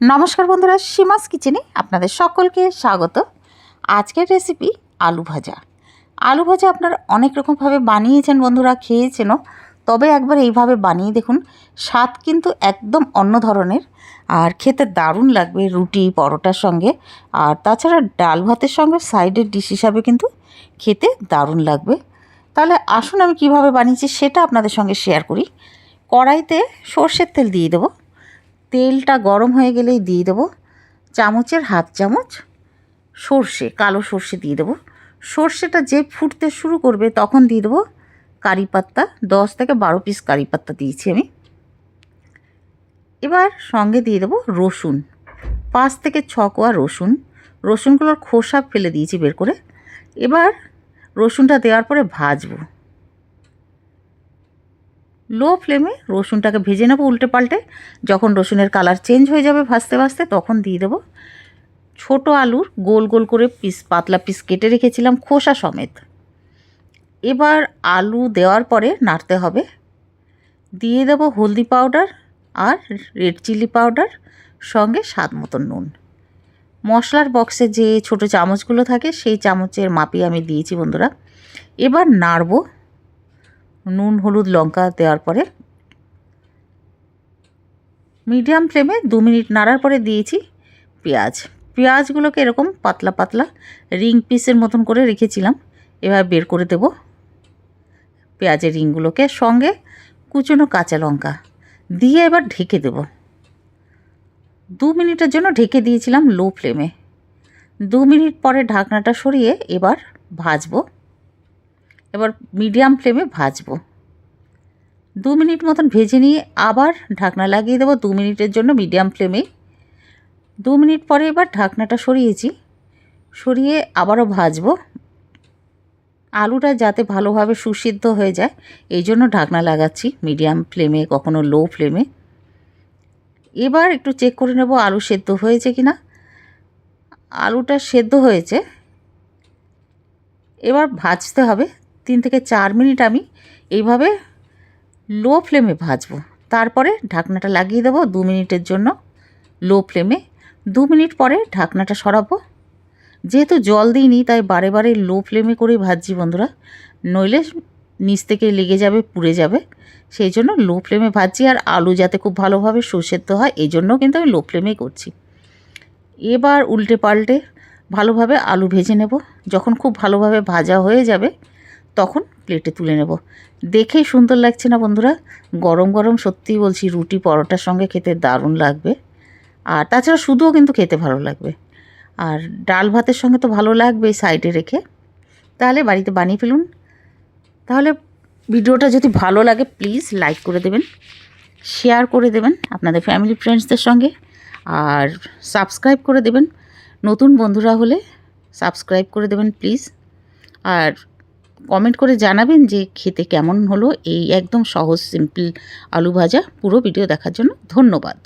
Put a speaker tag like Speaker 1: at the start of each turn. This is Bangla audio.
Speaker 1: নমস্কার বন্ধুরা, সীমাস কিচেনে আপনাদের সকলকে স্বাগত। আজকের রেসিপি আলু ভাজা। আলু ভাজা আপনারা অনেক রকমভাবে বানিয়েছেন বন্ধুরা, খেয়েছেনও, তবে একবার এইভাবে বানিয়ে দেখুন। স্বাদ কিন্তু একদম অন্য ধরনের, আর খেতে দারুণ লাগবে রুটি পরোটার সঙ্গে। আর তাছাড়া ডাল ভাতের সঙ্গে সাইডের ডিশ হিসাবে কিন্তু খেতে দারুণ লাগবে। তাহলে আসুন আমি কিভাবে বানিয়েছি সেটা আপনাদের সঙ্গে শেয়ার করি। কড়াইতে সর্ষের তেল দিয়ে দেবো। তেলটা গরম হয়ে গেলেই দিয়ে দেবো চামচের হাফ চামচ সর্ষে, কালো সর্ষে দিয়ে দেবো। সর্ষেটা যে ফুটতে শুরু করবে তখন দিয়ে দেবো কারি পাত্তা, 10 থেকে 12 পিস কারি পাত্তা দিয়েছি আমি। এবার সঙ্গে দিয়ে দেবো রসুন, 5 থেকে 6 কোয়া রসুন। রসুনগুলোর খোসা ফেলে দিয়েছি বের করে। এবার রসুনটা দেওয়ার পরে ভাজবো। লো ফ্লেমে রসুনটাকে ভেজে নেবো উল্টে পাল্টে। যখন রসুনের কালার চেঞ্জ হয়ে যাবে ভাজতে ভাজতে, তখন দিয়ে দেবো ছোট আলুর গোল গোল করে পাতলা পিস কেটে রেখেছিলাম খোসা সমেত। এবার আলু দেওয়ার পরে নাড়তে হবে। দিয়ে দেবো হলদি পাউডার আর রেড চিলি পাউডার, সঙ্গে স্বাদ মতন নুন। মশলার বক্সে যে ছোট চামচগুলো থাকে সেই চামচের মাপে আমি দিয়েছি বন্ধুরা। এবার নাড়বো। নুন হলুদ লঙ্কা দেওয়ার পরে মিডিয়াম ফ্লেমে 2 মিনিট নাড়ার পরে দিয়েছি পেঁয়াজগুলোকে এরকম পাতলা পাতলা রিং পিসের মতন করে রেখেছিলাম। এবার বের করে দেব পেঁয়াজের রিংগুলোকে, সঙ্গে কুচনো কাঁচা লঙ্কা দিয়ে এবার ঢেকে দেব। 2 মিনিটের জন্য ঢেকে দিয়েছিলাম লো ফ্লেমে। 2 মিনিট পরে ঢাকনাটা সরিয়ে এবার ভাজবো। এবার মিডিয়াম ফ্লেমে ভাজবো। 2 মিনিট মতন ভেজে নিয়ে আবার ঢাকনা লাগিয়ে দেবো 2 মিনিটের জন্য মিডিয়াম ফ্লেমে। 2 মিনিট পরে এবার ঢাকনাটা সরিয়ে আবারও ভাজবো। আলুটা যাতে ভালোভাবে সুসিদ্ধ হয়ে যায় এই জন্য ঢাকনা লাগাচ্ছি মিডিয়াম ফ্লেমে, কখনো লো ফ্লেমে। এবার একটু চেক করে নেব আলু সেদ্ধ হয়েছে কিনা। আলুটা সেদ্ধ হয়েছে। এবার ভাজতে হবে 3 থেকে 4 মিনিট আমি এইভাবে লো ফ্লেমে ভাজবো। তারপরে ঢাকনাটা লাগিয়ে দেবো 2 মিনিটের জন্য লো ফ্লেমে। 2 মিনিট পরে ঢাকনাটা সরাবো। যেহেতু জল দিইনি তাই বারে বারে লো ফ্লেমে করেই ভাজছি বন্ধুরা, নইলে নিচ থেকে লেগে যাবে, পুড়ে যাবে। সেই জন্য লো ফ্লেমে ভাজছি। আর আলু যাতে খুব ভালোভাবে সুসেদ্ধ হয় এই জন্য কিন্তু আমি লো ফ্লেমেই করছি। এবার উল্টে পাল্টে ভালোভাবে আলু ভেজে নেব। যখন খুব ভালোভাবে ভাজা হয়ে যাবে তখন প্লেটে তুলে নেব। দেখেই সুন্দর লাগছে না বন্ধুরা? গরম গরম সত্যিই বলছি রুটি পরোটার সঙ্গে খেতে দারুণ লাগবে। আর তাছাড়া শুধুও কিন্তু খেতে ভালো লাগবে। আর ডাল ভাতের সঙ্গে তো ভালো লাগবেই সাইডে রেখে। তাহলে বাড়িতে বানিয়ে ফেলুন। তাহলে ভিডিওটা যদি ভালো লাগে প্লিজ লাইক করে দেবেন, শেয়ার করে দেবেন আপনাদের ফ্যামিলি ফ্রেন্ডসদের সঙ্গে, আর সাবস্ক্রাইব করে দেবেন। নতুন বন্ধুরা হলে সাবস্ক্রাইব করে দেবেন প্লিজ। আর কমেন্ট করে জানাবেন যে খেতে কেমন হলো এই একদম সহজ সিম্পল আলু ভাজা। পুরো ভিডিও দেখার জন্য ধন্যবাদ।